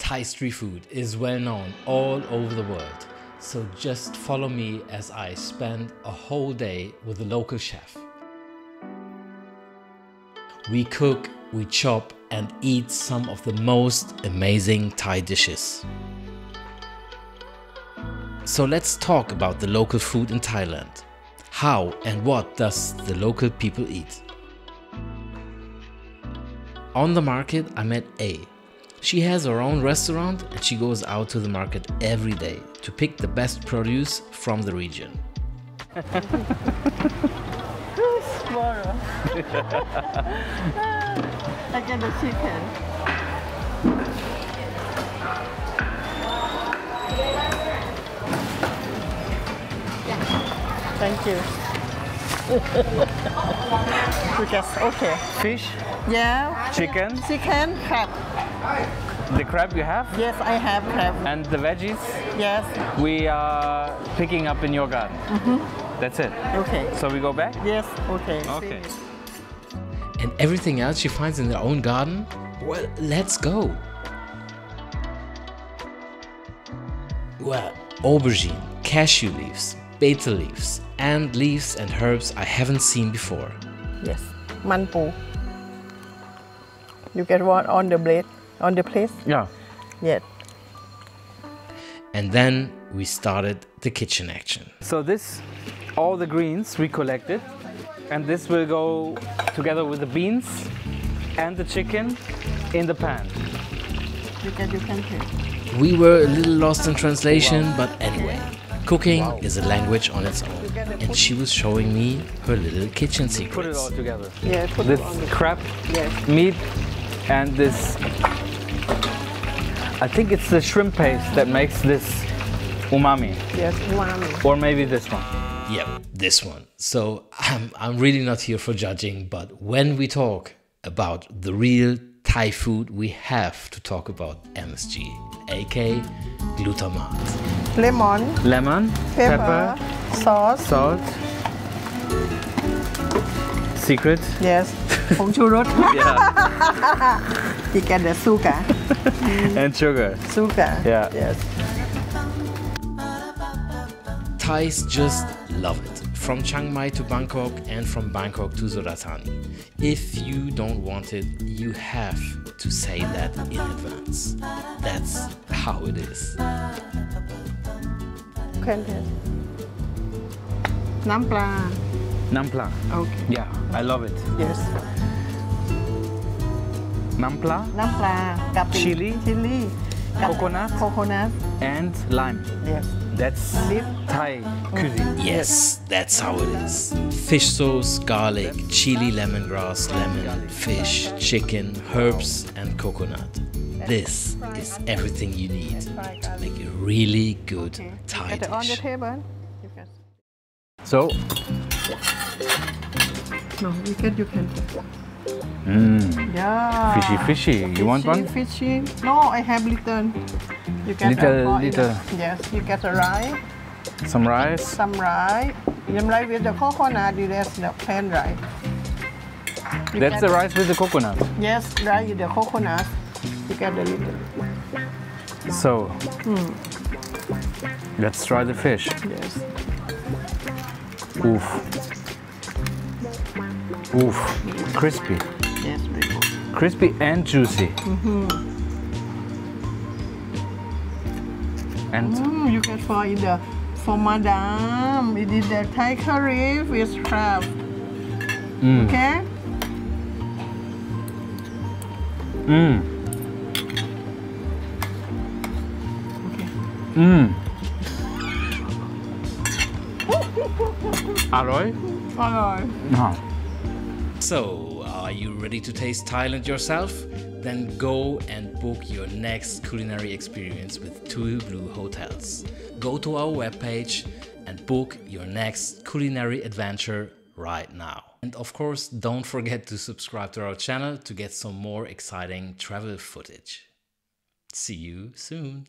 Thai street food is well known all over the world, so just follow me as I spend a whole day with a local chef. We cook, we chop and eat some of the most amazing Thai dishes. So let's talk about the local food in Thailand. How and what does the local people eat? On the market I met A. She has her own restaurant and she goes out to the market every day to pick the best produce from the region. Tomorrow. I get the chicken. Thank you. Because, okay. Fish, Yeah. chicken, Chicken, crab. the crab you have, Yes, I have crab. and the veggies Yes. we are picking up in your garden. That's it. Okay. So we go back? Yes, okay. Okay. And everything else she finds in her own garden? Well, let's go! Well, aubergine, cashew leaves, betel leaves, and leaves and herbs I haven't seen before. Yes. Manpu. You get what on the blade, on the place? Yeah. Yes. And then we started the kitchen action. So this, all the greens we collected, and this will go together with the beans and the chicken in the pan. You can take. We were a little lost in translation, but anyway, cooking is a language on its own. And she was showing me her little kitchen Put it secrets. all together. Yeah, put This it on the crab Yes. meat and this, I think it's the shrimp paste that makes this umami, Yes, umami. or maybe this one. Yep, this one. So I'm really not here for judging, but when we talk about the real Thai food, we have to talk about MSG, aka glutamate. Lemon, Lemon, pepper, sauce. salt, secret. Yes. ผงชูรส Yeah. You get the sugar. And sugar. Sugar. Yeah. Yes. Thais just love it. From Chiang Mai to Bangkok and from Bangkok to Suratani. If you don't want it, you have to say that in advance. That's how it is. Can taste. น้ำปลา Nampla. Okay. Yeah, I love it. Yes. Nampla น้ำปลากะปิ Chili ชิลลี่ Coconut โคโคนัท and lime. Yes. That's Lip. Thai cuisine. Yes, that's how it is. Fish sauce, garlic, chili, lemongrass, lemon, fish, chicken, herbs, and coconut. This is everything you need to make a really good Thai Get it on the dish. table. You can. So, No, you can. Yeah. fishy, fishy. You want one? Fishy. No, I have little. You get Little. Yes, you get a rice, Some rice. some rice. You rice with the coconut. You rest the plain rice. You That's get- the rice with the coconut. Yes, rice with the coconut. You get a little. So, let's try the fish. Yes. Oof. Oof. Crispy. Yes, very good. Crispy and juicy. And You can find for Madame. We did the Thai curry with crab. Okay. Alright? Alright. So, are you ready to taste Thailand yourself? Then go and book your next culinary experience with TUI BLUE Hotels. Go to our webpage and book your next culinary adventure right now. And of course, don't forget to subscribe to our channel to get some more exciting travel footage. See you soon.